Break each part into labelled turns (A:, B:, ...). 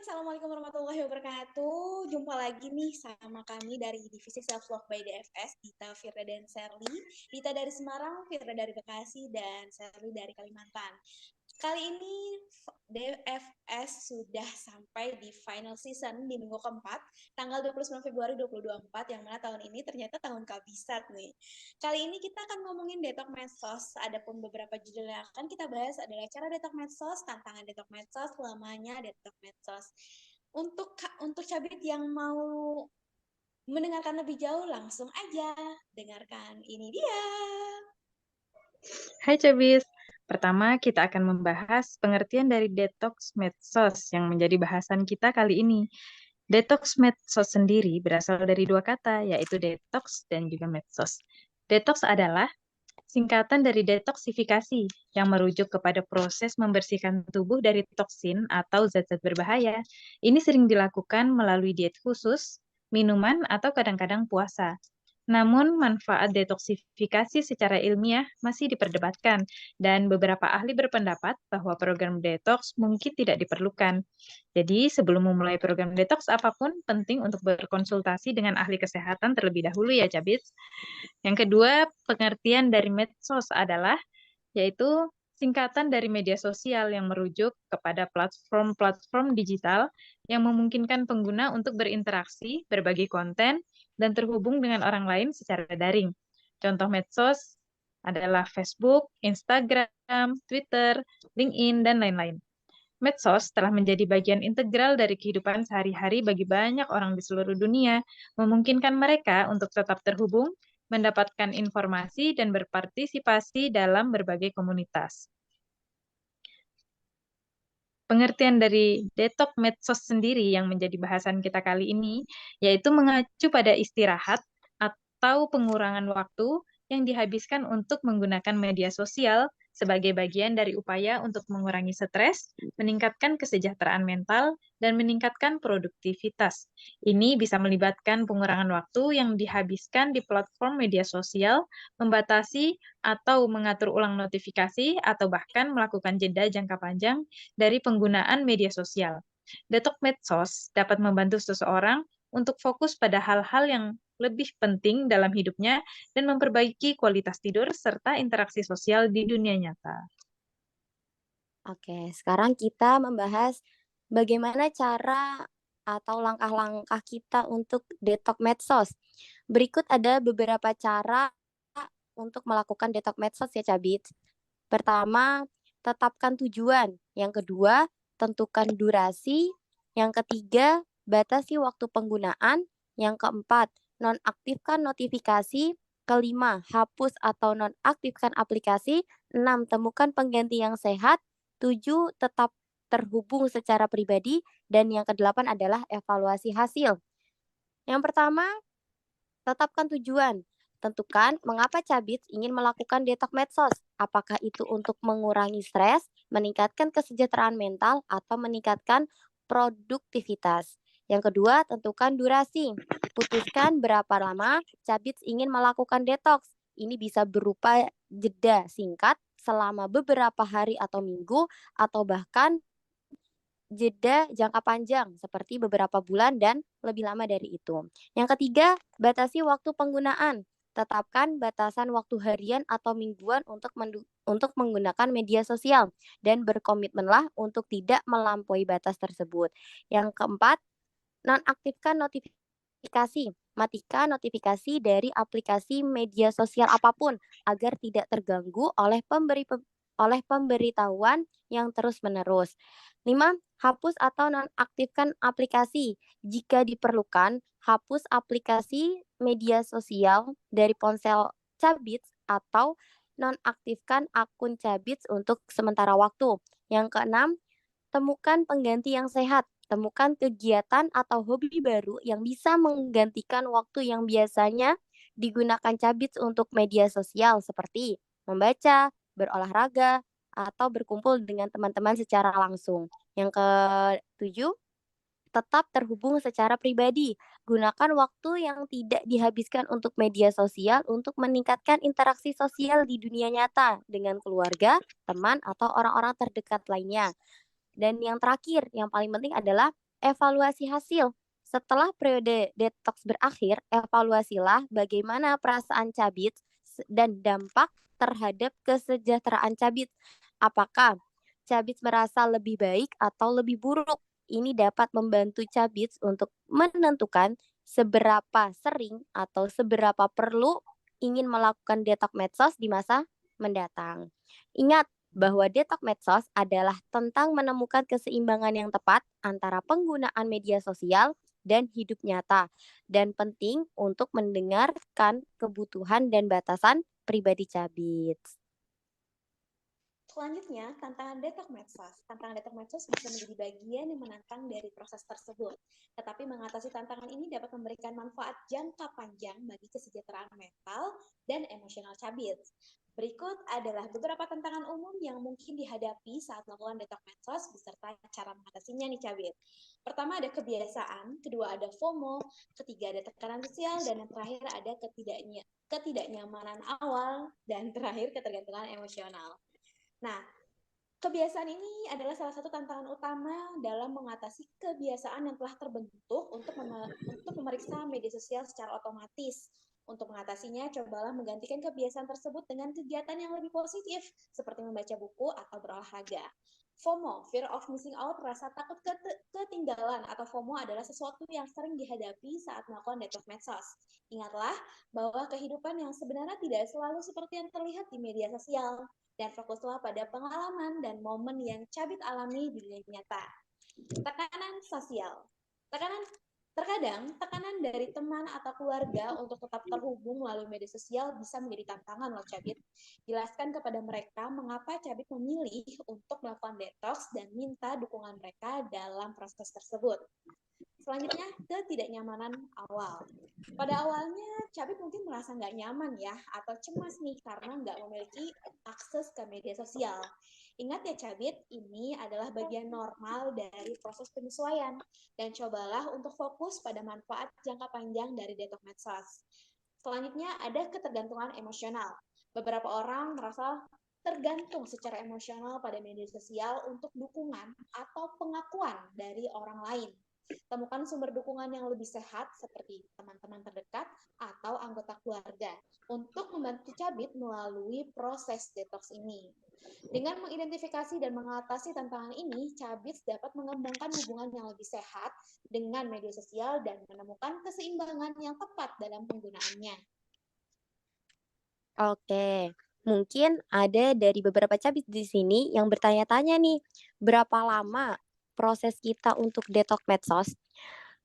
A: Assalamualaikum warahmatullahi wabarakatuh. Jumpa lagi nih sama kami dari Divisi Self Love by DFS, Dita, Firda, dan Serly. Dita dari Semarang, Firda dari Bekasi, dan Serly dari Kalimantan. Kali ini DFS sudah sampai di final season di minggu keempat, tanggal 29 Februari 2024, yang mana tahun ini ternyata tahun kabisat nih. Kali ini kita akan ngomongin detox medsos, adapun beberapa judul yang akan kita bahas adalah cara detox medsos, tantangan detox medsos, lamanya detox medsos. Untuk cabit yang mau mendengarkan lebih jauh, langsung aja dengarkan ini dia.
B: Hai Cebis, pertama kita akan membahas pengertian dari detox medsos yang menjadi bahasan kita kali ini. Detox medsos sendiri berasal dari dua kata, yaitu detox dan juga medsos. Detox adalah singkatan dari detoksifikasi yang merujuk kepada proses membersihkan tubuh dari toksin atau zat-zat berbahaya. Ini sering dilakukan melalui diet khusus, minuman, atau kadang-kadang puasa. Namun, manfaat detoksifikasi secara ilmiah masih diperdebatkan, dan beberapa ahli berpendapat bahwa program detox mungkin tidak diperlukan. Jadi, sebelum memulai program detox apapun, penting untuk berkonsultasi dengan ahli kesehatan terlebih dahulu ya, Cabits. Yang kedua, pengertian dari medsos adalah yaitu singkatan dari media sosial yang merujuk kepada platform-platform digital yang memungkinkan pengguna untuk berinteraksi, berbagi konten, dan terhubung dengan orang lain secara daring. Contoh medsos adalah Facebook, Instagram, Twitter, LinkedIn, dan lain-lain. Medsos telah menjadi bagian integral dari kehidupan sehari-hari bagi banyak orang di seluruh dunia, memungkinkan mereka untuk tetap terhubung, mendapatkan informasi, dan berpartisipasi dalam berbagai komunitas. Pengertian dari detox medsos sendiri yang menjadi bahasan kita kali ini, yaitu mengacu pada istirahat atau pengurangan waktu yang dihabiskan untuk menggunakan media sosial sebagai bagian dari upaya untuk mengurangi stres, meningkatkan kesejahteraan mental, dan meningkatkan produktivitas. Ini bisa melibatkan pengurangan waktu yang dihabiskan di platform media sosial, membatasi atau mengatur ulang notifikasi, atau bahkan melakukan jeda jangka panjang dari penggunaan media sosial. Detox medsos dapat membantu seseorang untuk fokus pada hal-hal yang lebih penting dalam hidupnya dan memperbaiki kualitas tidur serta interaksi sosial di dunia nyata.
C: Oke, sekarang kita membahas bagaimana cara atau langkah-langkah kita untuk detox medsos. Berikut ada beberapa cara untuk melakukan detox medsos ya, Cabit. Pertama, tetapkan tujuan. Yang kedua, tentukan durasi. Yang ketiga, batasi waktu penggunaan. Yang keempat, nonaktifkan notifikasi. Kelima, hapus atau nonaktifkan aplikasi. 6, temukan pengganti yang sehat. 7, tetap terhubung secara pribadi. Dan yang kedelapan adalah evaluasi hasil. Yang pertama, tetapkan tujuan. Tentukan mengapa Cabits ingin melakukan detox medsos. Apakah itu untuk mengurangi stres, meningkatkan kesejahteraan mental, atau meningkatkan produktivitas. Yang kedua, tentukan durasi. Putuskan berapa lama Cabits ingin melakukan detox. Ini bisa berupa jeda singkat selama beberapa hari atau minggu, atau bahkan jeda jangka panjang seperti beberapa bulan dan lebih lama dari itu. Yang ketiga, batasi waktu penggunaan. Tetapkan batasan waktu harian atau mingguan untuk menggunakan media sosial dan berkomitmenlah untuk tidak melampaui batas tersebut. Yang keempat, nonaktifkan notifikasi. Matikan notifikasi dari aplikasi media sosial apapun agar tidak terganggu oleh pemberitahuan yang terus-menerus. 5, hapus atau nonaktifkan aplikasi. Jika diperlukan, hapus aplikasi media sosial dari ponsel Cabits atau nonaktifkan akun Cabits untuk sementara waktu. Yang keenam, temukan pengganti yang sehat. Temukan kegiatan atau hobi baru yang bisa menggantikan waktu yang biasanya digunakan Cabits untuk media sosial seperti membaca, berolahraga, atau berkumpul dengan teman-teman secara langsung. Yang ketujuh, tetap terhubung secara pribadi. Gunakan waktu yang tidak dihabiskan untuk media sosial untuk meningkatkan interaksi sosial di dunia nyata dengan keluarga, teman, atau orang-orang terdekat lainnya. Dan yang terakhir, yang paling penting adalah Evaluasi hasil. Setelah periode detox berakhir, evaluasilah bagaimana perasaan Cabit dan dampak terhadap kesejahteraan Cabit. Apakah Cabit merasa lebih baik atau lebih buruk? Ini dapat membantu Cabit untuk menentukan seberapa sering atau seberapa perlu ingin melakukan detox medsos di masa mendatang. Ingat, bahwa detox medsos adalah tentang menemukan keseimbangan yang tepat antara penggunaan media sosial dan hidup nyata, dan penting untuk mendengarkan kebutuhan dan batasan pribadi Cabit.
A: Selanjutnya, tantangan detox medsos. Tantangan detox medsos bisa menjadi bagian yang menantang dari proses tersebut. Tetapi mengatasi tantangan ini dapat memberikan manfaat jangka panjang bagi kesejahteraan mental dan emosional Cabit. Berikut adalah beberapa tantangan umum yang mungkin dihadapi saat melakukan detox medsos beserta cara mengatasinya nih Cabit. Pertama ada kebiasaan, kedua ada FOMO, ketiga ada tekanan sosial, dan yang terakhir ada ketidaknyamanan awal, dan terakhir ketergantungan emosional. Nah, kebiasaan ini adalah salah satu tantangan utama dalam mengatasi kebiasaan yang telah terbentuk untuk memeriksa media sosial secara otomatis. Untuk mengatasinya, cobalah menggantikan kebiasaan tersebut dengan kegiatan yang lebih positif, seperti membaca buku atau berolahraga. FOMO, fear of missing out, rasa takut ketinggalan atau FOMO adalah sesuatu yang sering dihadapi saat melakukan detox medsos. Ingatlah bahwa kehidupan yang sebenarnya tidak selalu seperti yang terlihat di media sosial, dan fokuslah pada pengalaman dan momen yang Cabit alami di dunia nyata. Tekanan sosial. Terkadang tekanan dari teman atau keluarga untuk tetap terhubung melalui media sosial bisa menjadi tantangan loh Cabit. Jelaskan kepada mereka mengapa Cabit memilih untuk melakukan detox dan minta dukungan mereka dalam proses tersebut. Selanjutnya, ketidaknyamanan awal. Pada awalnya, Cabit mungkin merasa nggak nyaman ya, atau cemas nih karena nggak memiliki akses ke media sosial. Ingat ya Cabit, ini adalah bagian normal dari proses penyesuaian, dan cobalah untuk fokus pada manfaat jangka panjang dari detox medsos. Selanjutnya, ada ketergantungan emosional. Beberapa orang merasa tergantung secara emosional pada media sosial untuk dukungan atau pengakuan dari orang lain. Temukan sumber dukungan yang lebih sehat seperti teman-teman terdekat atau anggota keluarga untuk membantu Cabit melalui proses detox ini. Dengan mengidentifikasi dan mengatasi tantangan ini, Cabit dapat mengembangkan hubungan yang lebih sehat dengan media sosial dan menemukan keseimbangan yang tepat dalam penggunaannya.
C: Oke, mungkin ada dari beberapa Cabit di sini yang bertanya-tanya nih, berapa lama proses kita untuk detox medsos?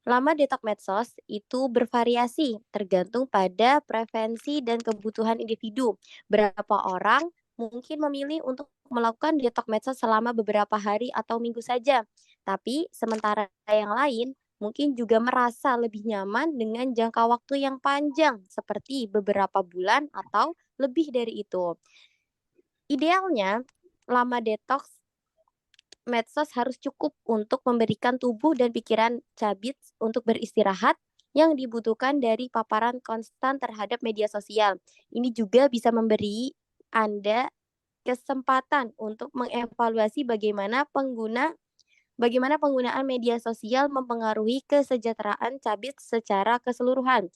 C: Lama detox medsos itu bervariasi tergantung pada preferensi dan kebutuhan individu. Berapa orang mungkin memilih untuk melakukan detox medsos selama beberapa hari atau minggu saja. Tapi sementara yang lain mungkin juga merasa lebih nyaman dengan jangka waktu yang panjang seperti beberapa bulan atau lebih dari itu. Idealnya, lama detox medsos harus cukup untuk memberikan tubuh dan pikiran Cabit untuk beristirahat yang dibutuhkan dari paparan konstan terhadap media sosial. Ini juga bisa memberi Anda kesempatan untuk mengevaluasi bagaimana penggunaan media sosial mempengaruhi kesejahteraan Cabit secara keseluruhan.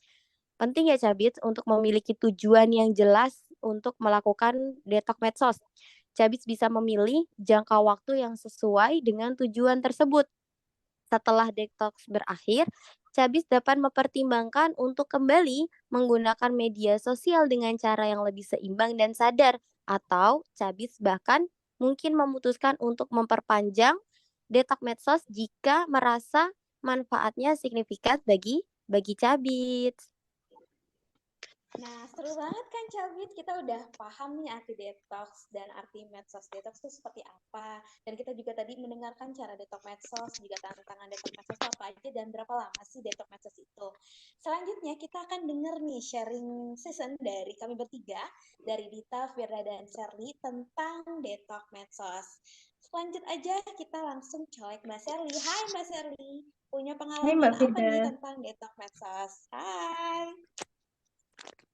C: Penting ya Cabit untuk memiliki tujuan yang jelas untuk melakukan detox medsos. Cabit bisa memilih jangka waktu yang sesuai dengan tujuan tersebut. Setelah detox berakhir, Cabit dapat mempertimbangkan untuk kembali menggunakan media sosial dengan cara yang lebih seimbang dan sadar. Atau Cabit bahkan mungkin memutuskan untuk memperpanjang detox medsos jika merasa manfaatnya signifikan bagi Cabit.
A: Nah, seru banget kan Cabit, kita udah paham nih arti detox dan arti medsos detox itu seperti apa. Dan kita juga tadi mendengarkan cara detox medsos, juga tantangan detox medsos itu apa aja dan berapa lama sih detox medsos itu. Selanjutnya kita akan denger nih sharing session dari kami bertiga, dari Dita, Firda, dan Sherly tentang detox medsos. Lanjut aja, kita langsung colek Mbak Sherly. Hai Mbak Sherly, punya pengalaman apa nih tentang detox medsos? Hai.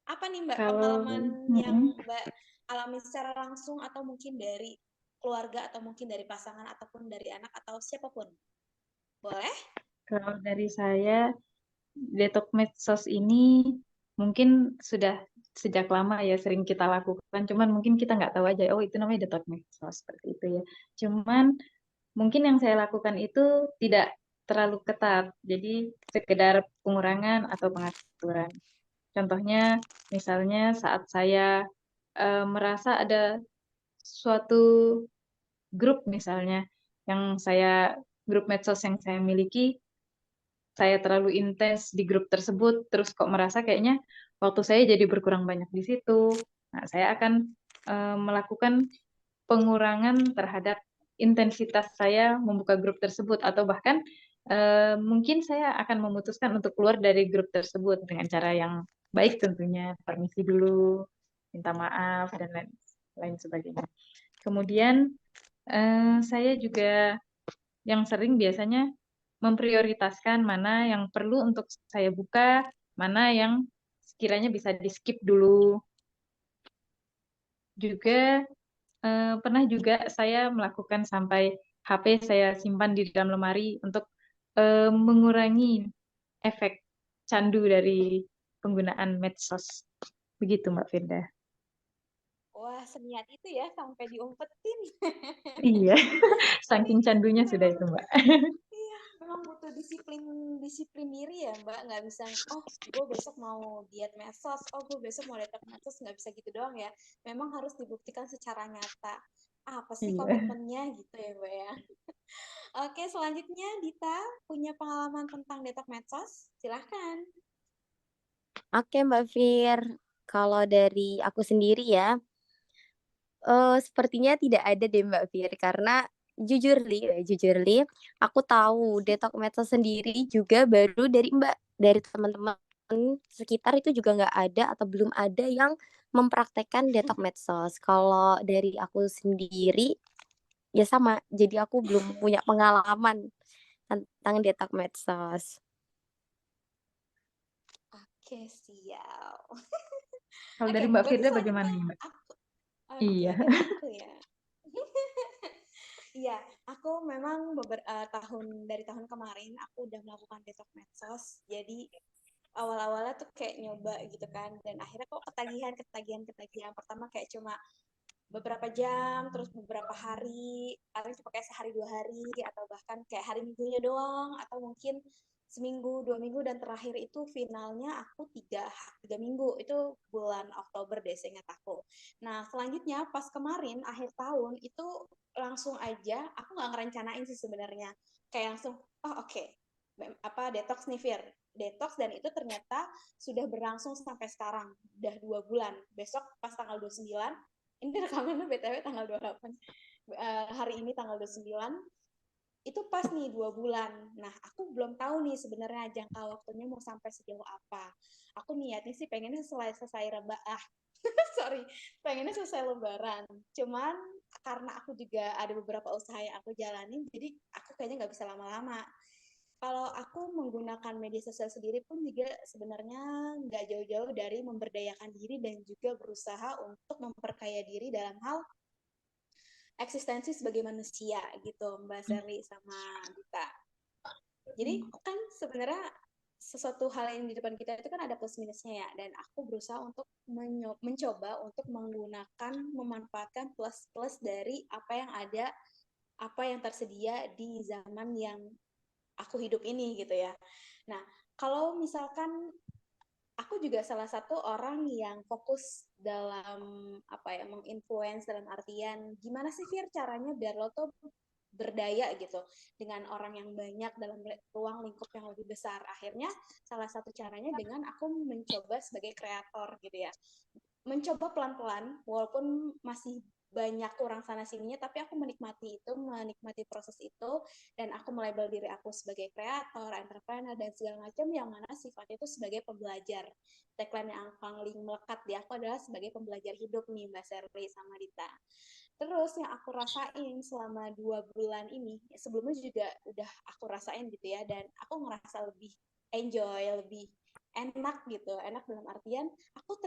A: Apa nih Mbak pengalaman yang Mbak alami secara langsung atau mungkin dari keluarga atau mungkin dari pasangan ataupun dari anak atau siapapun? Boleh?
B: Kalau dari saya, detox medsos ini mungkin sudah sejak lama ya sering kita lakukan, cuman mungkin kita nggak tahu aja, oh itu namanya detox medsos, seperti itu ya. Cuman mungkin yang saya lakukan itu tidak terlalu ketat, jadi sekedar pengurangan atau pengaturan. Contohnya, misalnya saat saya merasa ada suatu grup misalnya, grup medsos yang saya miliki, saya terlalu intens di grup tersebut, terus kok merasa kayaknya waktu saya jadi berkurang banyak di situ. Nah, saya akan melakukan pengurangan terhadap intensitas saya membuka grup tersebut, atau bahkan mungkin saya akan memutuskan untuk keluar dari grup tersebut dengan cara yang baik tentunya, permisi dulu, minta maaf, dan lain sebagainya. Kemudian saya juga yang sering biasanya memprioritaskan mana yang perlu untuk saya buka, mana yang sekiranya bisa di-skip dulu. Juga pernah juga saya melakukan sampai HP saya simpan di dalam lemari untuk mengurangi efek candu dari penggunaan medsos. Begitu, Mbak Firda.
A: Wah, seniat itu ya sampai diumpetin.
B: Iya, saking candunya sudah
A: Memang
B: itu, Mbak.
A: iya, memang butuh disiplin diri ya, Mbak. Nggak bisa, oh, gue besok mau diet medsos, oh, gue besok mau detox medsos, nggak bisa gitu doang ya. Memang harus dibuktikan secara nyata. Apa sih
B: Iya.
A: komitmennya gitu ya, Mbak ya. Oke, selanjutnya Dita punya pengalaman tentang detox medsos? Silahkan.
C: Oke, Mbak Fir. Kalau dari aku sendiri ya, sepertinya tidak ada deh Mbak Fir, karena jujur li, aku tahu detox medsos sendiri juga baru dari Mbak, dari teman-teman sekitar itu juga nggak ada atau belum ada yang mempraktekkan detox medsos. Kalau dari aku sendiri, ya sama, jadi aku belum punya pengalaman tentang detox medsos.
A: Oke, siap.
B: Kalau
A: Oke,
B: dari Mbak
A: berarti
B: Firda bagaimana
A: selanjutnya
B: nih, Mbak?
A: aku. Oke,
B: Iya.
A: dari aku ya. Iya, aku memang dari tahun kemarin aku udah melakukan detox medsos. Jadi awal-awalnya tuh kayak nyoba gitu kan, dan akhirnya kok ketagihan. Pertama kayak cuma beberapa jam, terus beberapa hari, atau cuma kayak sehari 2 hari, atau bahkan kayak hari minggunya doang, atau mungkin seminggu 2 minggu, dan terakhir itu finalnya aku 3 minggu, itu bulan Oktober deh seingat aku. Nah selanjutnya pas kemarin akhir tahun itu langsung aja, aku nggak ngerencanain sih sebenarnya, kayak langsung oh oke, apa detox nih Fir, detox, dan itu ternyata sudah berlangsung sampai sekarang udah 2 bulan. Besok pas tanggal 29, ini rekamannya BTW tanggal 28, hari ini tanggal 29, itu pas nih 2 bulan. Nah, aku belum tahu nih sebenarnya jangka waktunya mau sampai sejauh apa. Aku niatnya sih pengennya selesai sorry, pengennya selesai lebaran. Cuman karena aku juga ada beberapa usaha yang aku jalanin, jadi aku kayaknya nggak bisa lama-lama. Kalau aku menggunakan media sosial sendiri pun juga sebenarnya nggak jauh-jauh dari memberdayakan diri dan juga berusaha untuk memperkaya diri dalam hal eksistensi sebagai manusia gitu, Mbak Serli sama Dita. Jadi kan sebenarnya sesuatu hal yang di depan kita itu kan ada plus minusnya ya, dan aku berusaha untuk mencoba untuk memanfaatkan plus-plus dari apa yang ada, apa yang tersedia di zaman yang aku hidup ini gitu ya. Nah, kalau misalkan aku juga salah satu orang yang fokus dalam apa ya, menginfluence dalam artian gimana sih Fir caranya biar lo tuh berdaya gitu dengan orang yang banyak dalam ruang lingkup yang lebih besar. Akhirnya salah satu caranya dengan aku mencoba sebagai kreator gitu ya. Mencoba pelan-pelan walaupun masih banyak kurang sana sininya, tapi aku menikmati proses itu, dan aku melabel diri aku sebagai kreator, entrepreneur, dan segala macam yang mana sifatnya itu sebagai pembelajar. Tagline yang paling melekat di aku adalah sebagai pembelajar hidup nih Mbak Serli sama Dita. Terus yang aku rasain selama 2 bulan ini, sebelumnya juga udah aku rasain gitu ya, dan aku ngerasa lebih enjoy, lebih enak gitu. Enak dalam artian aku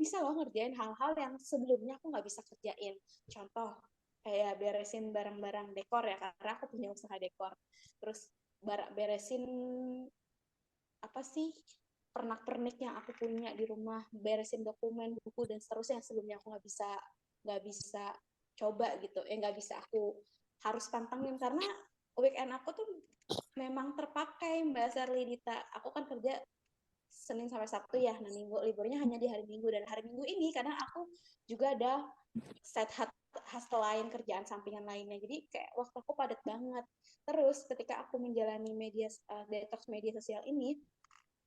A: bisa loh ngerjain hal-hal yang sebelumnya aku nggak bisa kerjain. Contoh kayak beresin barang-barang dekor ya, karena aku punya usaha dekor. Terus beresin apa sih pernak-pernik yang aku punya di rumah, beresin dokumen, buku dan seterusnya yang sebelumnya aku nggak bisa coba gitu, nggak bisa aku harus pantengin karena weekend aku tuh memang terpakai Mbak Sherly Dita. Aku kan kerja Senin sampai Sabtu ya, nah liburnya hanya di hari Minggu, dan hari Minggu ini kadang aku juga ada set hustle lain, kerjaan sampingan lainnya, jadi kayak waktu aku padat banget. Terus ketika aku menjalani detox media sosial ini,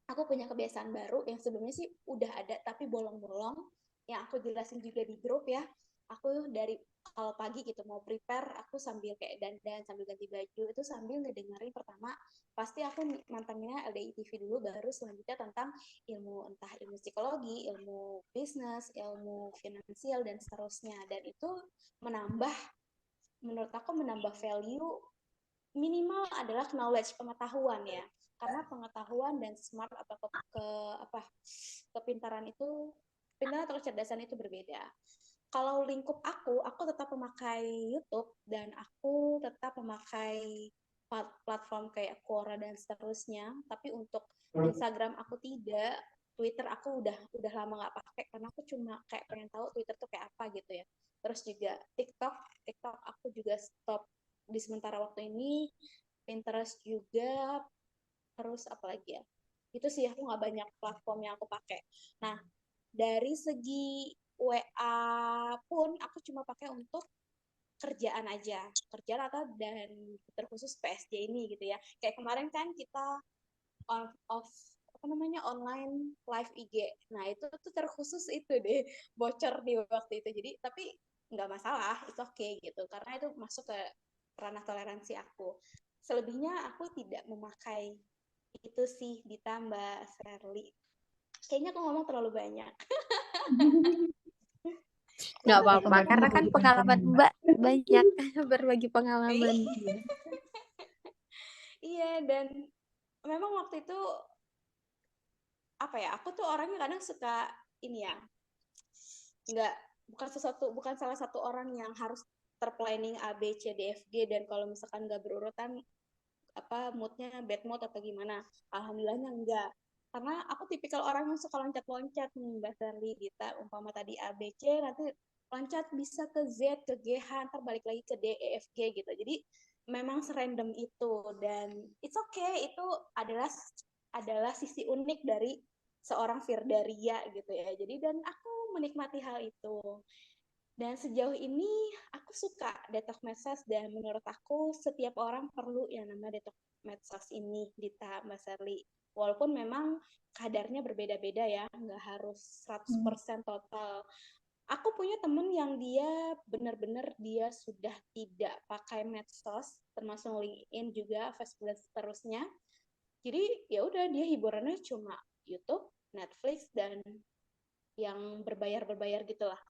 A: aku punya kebiasaan baru yang sebelumnya sih udah ada tapi bolong-bolong, yang aku jelasin juga di grup ya. Aku dari kalau pagi gitu mau prepare, aku sambil kayak dandan, sambil ganti baju, itu sambil ngedengerin pertama pasti aku mantannya LDI TV dulu, baru selanjutnya tentang ilmu, entah ilmu psikologi, ilmu bisnis, ilmu finansial dan seterusnya. Dan itu menambah, menurut aku menambah value, minimal adalah knowledge, pengetahuan ya, karena pengetahuan dan smart atau kepintaran itu, pintaran atau kecerdasan itu berbeda. Kalau lingkup aku tetap memakai YouTube dan aku tetap memakai platform kayak Quora dan seterusnya, tapi untuk Instagram aku tidak, Twitter aku udah lama nggak pakai karena aku cuma kayak pengen tahu Twitter tuh kayak apa gitu ya. Terus juga TikTok aku juga stop di sementara waktu ini, Pinterest juga, terus apa lagi ya, itu sih aku nggak banyak platform yang aku pakai. Nah, dari segi WA pun aku cuma pakai untuk kerjaan aja, kerjaan atau dan terkhusus PSJ ini gitu ya. Kayak kemarin kan kita online live IG, nah itu tuh terkhusus itu deh, bocor di waktu itu. Jadi tapi nggak masalah, itu oke gitu, karena itu masuk ke ranah toleransi aku. Selebihnya aku tidak memakai itu sih, ditambah Sherly. Kayaknya aku ngomong terlalu banyak.
C: Nggak apa-apa, karena kan pengalaman Mbak banyak berbagi pengalaman.
A: Iya, dan memang waktu itu apa ya, aku tuh orangnya kadang suka ini ya, nggak, bukan salah satu orang yang harus terplanning A B C D F G, dan kalau misalkan nggak berurutan apa moodnya bad mood atau gimana. Alhamdulillahnya enggak, karena aku tipikal orang yang suka loncat-loncat nih Mbak Sherly Dita. Umpama tadi A B C, nanti loncat bisa ke Z, ke G, H, ntar balik lagi ke D, E, F, G gitu. Jadi memang serandom itu, dan it's okay, itu adalah sisi unik dari seorang Firdaria gitu ya. Jadi dan aku menikmati hal itu. Dan sejauh ini aku suka detox medsos, dan menurut aku setiap orang perlu yang namanya detox medsos ini, Dita, Mbak Sherly. Walaupun memang kadarnya berbeda-beda ya, nggak harus 100% total. Aku punya temen yang dia benar-benar dia sudah tidak pakai medsos, termasuk LinkedIn juga, Facebook dan seterusnya. Jadi ya udah, dia hiburannya cuma YouTube, Netflix, dan yang berbayar gitulah.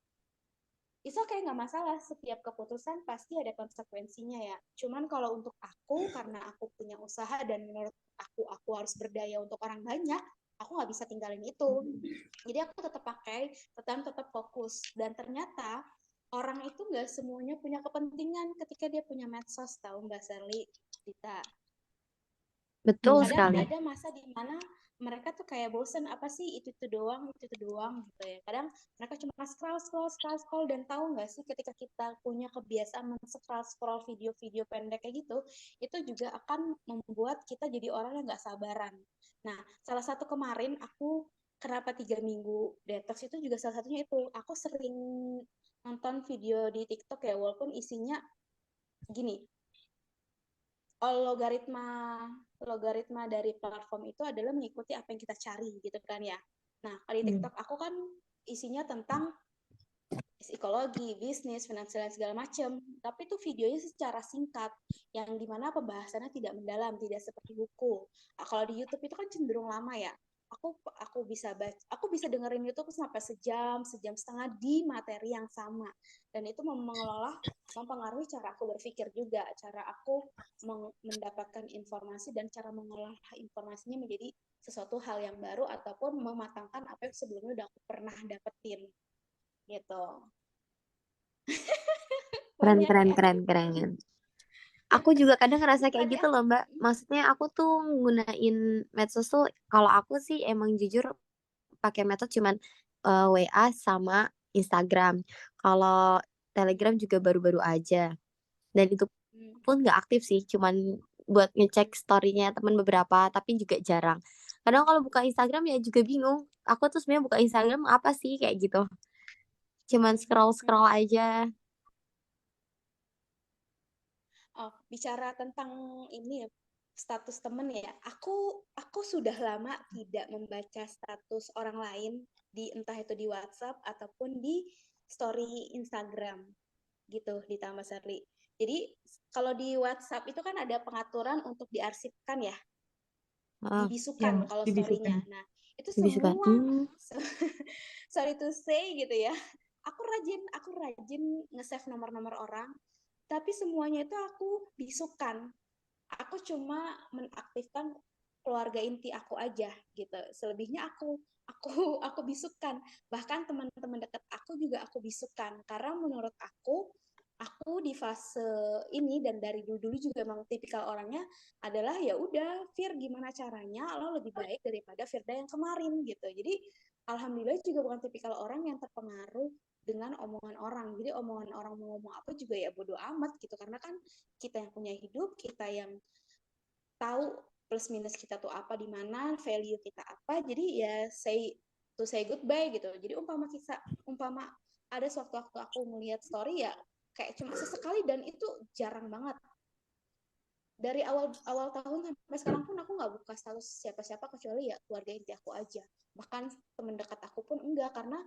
A: Itu kayak nggak masalah, setiap keputusan pasti ada konsekuensinya ya. Cuman kalau untuk aku, karena aku punya usaha dan menurut aku harus berdaya untuk orang banyak, aku nggak bisa tinggalin itu. Jadi aku tetap fokus. Dan ternyata orang itu nggak semuanya punya kepentingan ketika dia punya medsos, tahu Mbak Sherly, Dita.
C: Betul
A: Kadang
C: sekali.
A: ada masa di mana mereka tuh kayak bosen, apa sih itu doang gitu ya. Kadang mereka cuma scroll, dan tahu nggak sih, ketika kita punya kebiasaan scroll video-video pendek kayak gitu, itu juga akan membuat kita jadi orang yang nggak sabaran. Nah, salah satu kemarin aku kenapa 3 minggu detox itu juga salah satunya itu, aku sering nonton video di TikTok ya, walaupun isinya gini, logaritma dari platform itu adalah mengikuti apa yang kita cari gitu kan ya. Nah, kalau di TikTok aku kan isinya tentang psikologi, bisnis, finansial, dan segala macam. Tapi itu videonya secara singkat, yang dimana pembahasannya tidak mendalam, tidak seperti buku. Nah, kalau di YouTube itu kan cenderung lama ya. Aku bisa dengerin YouTube sampai sejam setengah di materi yang sama. Dan itu mempengaruhi cara aku berpikir juga, cara aku mendapatkan informasi, dan cara mengolah informasinya menjadi sesuatu hal yang baru, ataupun mematangkan apa yang sebelumnya udah aku pernah dapetin gitu.
C: Keren,
A: Banyak
C: keren,
A: ya.
C: keren, keren. Aku juga kadang ngerasa kayak
A: Tadi
C: gitu loh, Mbak. Maksudnya aku tuh nggunain medsos tuh, kalau aku sih emang jujur pakai medsos cuman WA sama Instagram. Kalau Telegram juga baru-baru aja. Dan itu
A: hmm,
C: pun nggak aktif sih, cuman buat ngecek story-nya teman beberapa, tapi juga jarang. Kadang kalau buka Instagram ya juga bingung. Aku tuh sebenarnya buka Instagram apa sih kayak gitu. Cuman
A: hmm.
C: scroll-scroll aja.
A: Oh, bicara tentang ini ya, status temen ya. Aku sudah lama tidak membaca status orang lain di entah itu di WhatsApp ataupun di story Instagram gitu ditambah Serli. Jadi kalau di WhatsApp itu kan ada pengaturan untuk diarsipkan ya,
C: Oh,
B: Iya,
A: dibisukan
B: Mbak,
A: kalau
B: dibisukan.
A: story-nya. Nah, itu
C: lebih suka.
A: semua sorry to say gitu ya. Aku rajin nge-save nomor-nomor orang, tapi semuanya itu aku bisukan. Aku cuma menaktifkan keluarga inti aku aja gitu. Selebihnya aku bisukan. Bahkan teman-teman dekat aku juga aku bisukan karena menurut aku di fase ini dan dari dulu-dulu juga emang tipikal orangnya adalah ya udah Fir gimana caranya lo lebih baik daripada Firda yang kemarin gitu. Jadi alhamdulillah juga bukan tipikal orang yang terpengaruh dengan omongan orang. Jadi omongan orang mau ngomong apa juga ya bodo amat gitu karena kan kita yang punya hidup, kita yang tahu plus minus kita tuh apa di mana, value kita apa. Jadi ya say goodbye gitu. Jadi umpama ada sewaktu-waktu aku melihat story ya kayak cuma sesekali dan itu jarang banget. Dari awal awal tahun sampai sekarang pun aku nggak buka status siapa-siapa kecuali ya keluarga inti aku aja. Bahkan teman dekat aku pun enggak karena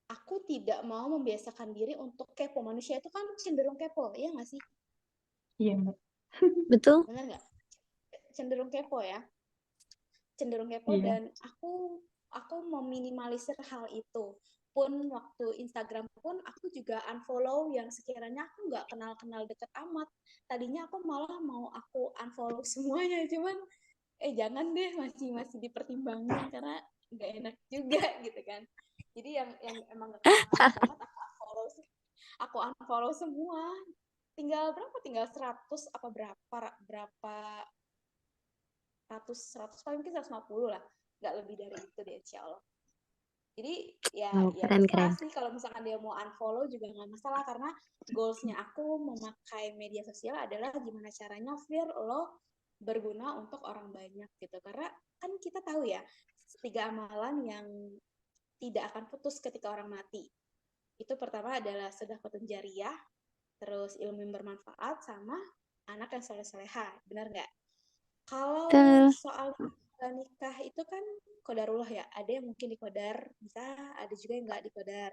A: aku tidak mau membiasakan diri untuk kepo. Manusia itu kan cenderung kepo, ya nggak sih?
B: Iya, Mbak.
C: Betul.
A: Benar nggak? Cenderung kepo ya. Cenderung kepo
B: Iya.
A: dan aku meminimalisir hal itu pun waktu Instagram pun aku juga unfollow yang sekiranya aku nggak kenal-kenal deket amat. Tadinya aku malah mau aku unfollow semuanya cuman jangan deh masih masih dipertimbangkan karena nggak enak juga gitu kan. Jadi yang emang gak kenal-kenal banget aku unfollow semua. Tinggal 100 apa berapa ratus paling mungkin 150 lah, nggak lebih dari itu deh insya Allah. Jadi
C: Oh,
A: ya terserah
C: keren-keren.
A: sih kalau misalkan dia mau unfollow juga nggak masalah karena goalsnya aku memakai media sosial adalah gimana caranya Fir lo berguna untuk orang banyak gitu karena kan kita tahu ya 3 amalan yang tidak akan putus ketika orang mati. Itu pertama adalah sedekah jariyah, terus ilmu yang bermanfaat sama anak yang soleh-soleha, benar nggak? Kalau
C: Betul.
A: soal nikah itu kan kodarullah ya. Ada yang mungkin dikodar bisa, ada juga yang nggak dikodar.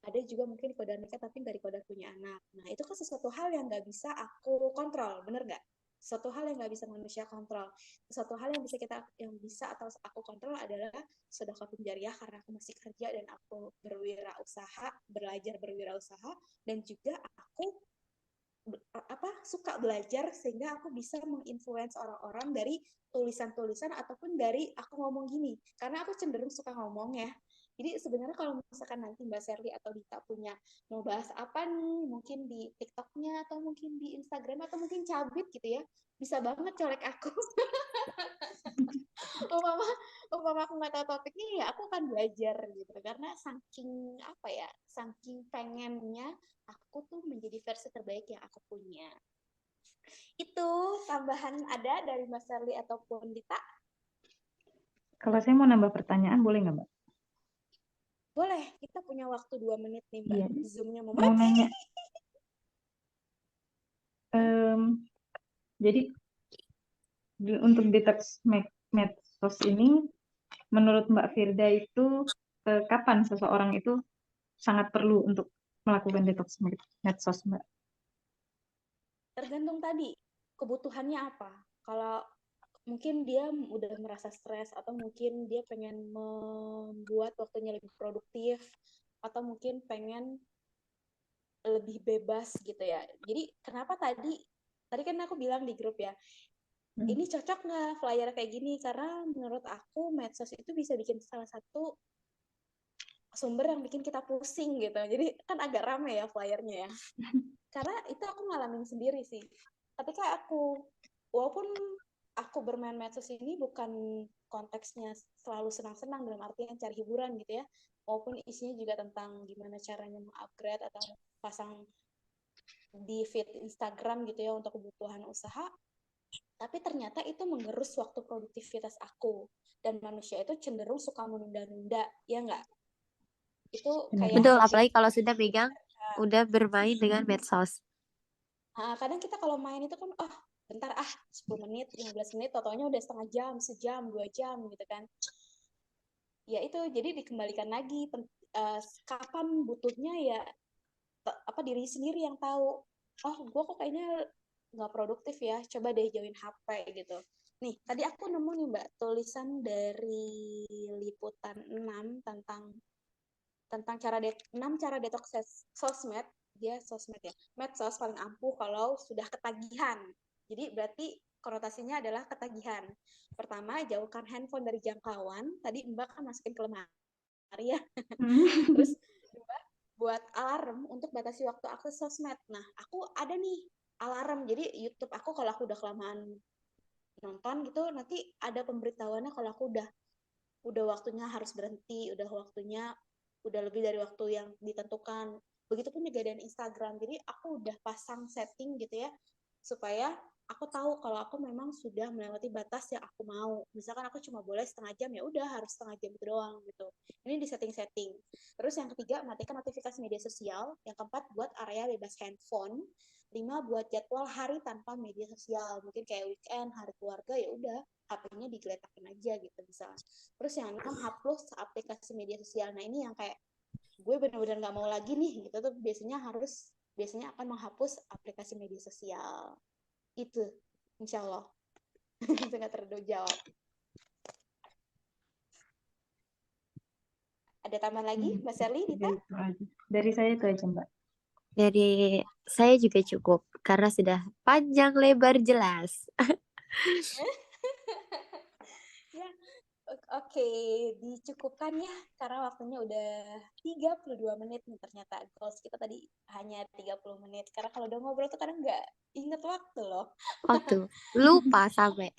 A: Ada juga mungkin dikodar nikah tapi nggak dikodar punya anak. Nah itu kan sesuatu hal yang nggak bisa aku kontrol, bener nggak? Sesuatu hal yang nggak bisa manusia kontrol. Sesuatu hal yang bisa atau aku kontrol adalah sedekah jariah karena aku masih kerja dan aku berwirausaha, belajar berwirausaha dan juga aku suka belajar sehingga aku bisa menginfluence orang-orang dari tulisan-tulisan ataupun dari aku ngomong gini karena aku cenderung suka ngomong ya. Jadi sebenarnya kalau misalkan nanti Mbak Serli atau Dita punya mau bahas apa nih, mungkin di TikToknya atau mungkin di Instagram atau mungkin cabut gitu ya, bisa banget colek aku. umpama umpama aku nggak tahu topiknya ya aku akan belajar gitu karena saking pengennya aku tuh menjadi versi terbaik yang aku punya. Itu tambahan ada dari Mas Serli ataupun Dita?
B: Kalau saya mau nambah pertanyaan, boleh nggak, Mbak?
A: Boleh, kita punya waktu 2 menit nih Mbak.
B: Iya.
A: Zoom-nya mau
B: Mau
A: mati.
B: nanya, em, jadi untuk detox medsos ini, menurut Mbak Firda itu kapan seseorang itu sangat perlu untuk melakukan detox medsos, Mbak?
A: Tergantung tadi kebutuhannya apa. Kalau mungkin dia udah merasa stres atau mungkin dia pengen membuat waktunya lebih produktif atau mungkin pengen lebih bebas gitu ya. Jadi kenapa tadi kan aku bilang di grup ya,
B: Hmm.
A: ini cocok nggak flyer kayak gini? Karena menurut aku medsos itu bisa bikin salah satu sumber yang bikin kita pusing gitu. Jadi kan agak rame ya flyernya ya. Karena itu aku ngalamin sendiri sih. Tapi kayak walaupun aku bermain medsos ini bukan konteksnya selalu senang-senang dalam artian cari hiburan gitu ya, walaupun isinya juga tentang gimana caranya mengupgrade atau pasang di feed Instagram gitu ya untuk kebutuhan usaha, tapi ternyata itu mengerus waktu produktivitas aku, dan manusia itu cenderung suka menunda-nunda, ya nggak? Itu
B: Benar.
A: kayak
C: Betul,
A: habit.
C: apalagi kalau sudah pegang, udah bermain dengan medsos.
A: Kadang kita kalau main itu kan, bentar 10 menit, 15 menit, totalnya udah setengah jam, sejam, 2 jam gitu kan. Ya itu, jadi dikembalikan lagi, kapan butuhnya ya, diri sendiri yang tahu. Gue kok kayaknya nggak produktif ya, coba deh jauhin HP gitu. Nih, tadi aku nemu nih Mbak, tulisan dari Liputan 6 tentang 6 cara detox sosmed. Dia sosmed ya, medsos paling ampuh kalau sudah ketagihan. Jadi berarti konotasinya adalah ketagihan. Pertama, jauhkan handphone dari jangkauan. Tadi Mbak kan masukin ke lemari ya. Terus dua, buat alarm untuk batasi waktu akses sosmed. Nah, aku ada nih alarm. Jadi YouTube aku kalau aku udah kelamaan nonton gitu, nanti ada pemberitahuannya kalau aku udah waktunya harus berhenti, udah lebih dari waktu yang ditentukan. Begitupun juga dengan Instagram. Jadi aku udah pasang setting gitu ya, supaya aku tahu kalau aku memang sudah melewati batas yang aku mau. Misalkan aku cuma boleh setengah jam, ya udah harus setengah jam itu doang gitu. Ini di setting-setting. Terus yang ketiga, matikan notifikasi media sosial. Yang keempat, buat area bebas handphone. 5, buat jadwal hari tanpa media sosial. Mungkin kayak weekend, hari keluarga, ya udah HP-nya digeletakin aja gitu misalnya. Terus yang 6, hapus aplikasi media sosial. Nah ini yang kayak gue benar-benar nggak mau lagi nih gitu tuh, biasanya akan menghapus aplikasi media sosial. Itu insya Allah. Itu nggak terjawab. Ada tambahan lagi Mbak Sherly, Dita?
B: Dari saya itu aja, Mbak.
C: Dari saya juga cukup, karena sudah panjang lebar jelas.
A: Ya, oke, dicukupkan ya, karena waktunya udah 32 menit nih ternyata. Goals kita tadi hanya 30 menit. Karena kalau udah ngobrol tuh kadang nggak inget waktu loh.
C: Waktu, lupa sampai.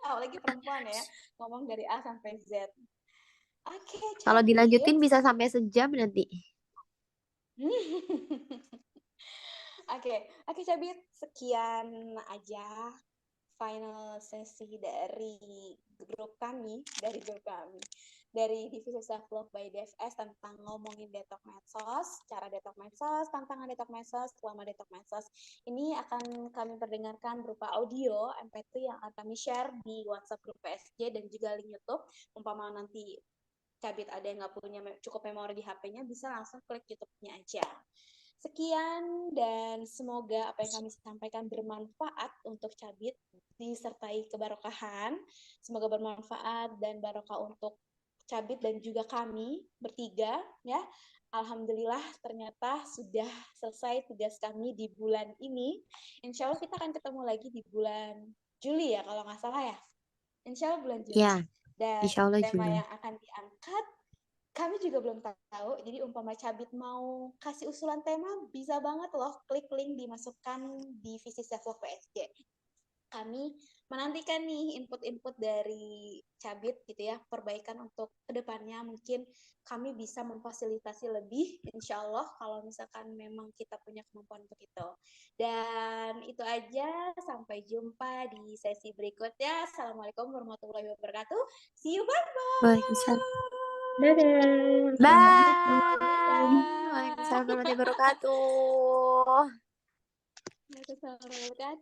A: Apalagi perempuan ya, ngomong dari A sampai Z. Oke,
C: Kalau
A: Cabit.
C: dilanjutin bisa sampai sejam nanti.
A: Oke, Cabit. Sekian aja final sesi dari grup kami, dari Divisi Self Love by DFS tentang ngomongin detox medsos, cara detox medsos, tantangan detox medsos, selama detox medsos. Ini akan kami perdengarkan berupa audio MP3 yang akan kami share di WhatsApp grup PSG dan juga link YouTube. Umpama nanti Cabit ada yang nggak punya cukup memori di HP-nya, bisa langsung klik YouTube-nya aja. Sekian, dan semoga apa yang kami sampaikan bermanfaat untuk Cabit, disertai kebarokahan. Semoga bermanfaat dan barokah untuk Cabit dan juga kami bertiga ya. Alhamdulillah ternyata sudah selesai tugas kami di bulan ini. Insya Allah kita akan ketemu lagi di bulan Juli ya kalau nggak salah ya. Insya Allah bulan Juli.
C: Ya,
A: Dan
C: insya Allah
A: tema
C: Juli.
A: yang akan diangkat kami juga belum tahu. Jadi umpama Cabit mau kasih usulan tema, bisa banget loh klik link dimasukkan di Visi Self Love PSG. Kami menantikan nih input-input dari Cabit gitu ya, perbaikan untuk kedepannya. Mungkin kami bisa memfasilitasi lebih, insya Allah, kalau misalkan memang kita punya kemampuan untuk itu. Dan itu aja, sampai jumpa di sesi berikutnya. Assalamualaikum warahmatullahi wabarakatuh. See you, bye-bye.
C: Waalaikumsalam.
B: Dadah.
C: Bye.
A: Dadah.
C: Waalaikumsalam warahmatullahi wabarakatuh.
A: Waalaikumsalam warahmatullahi wabarakatuh.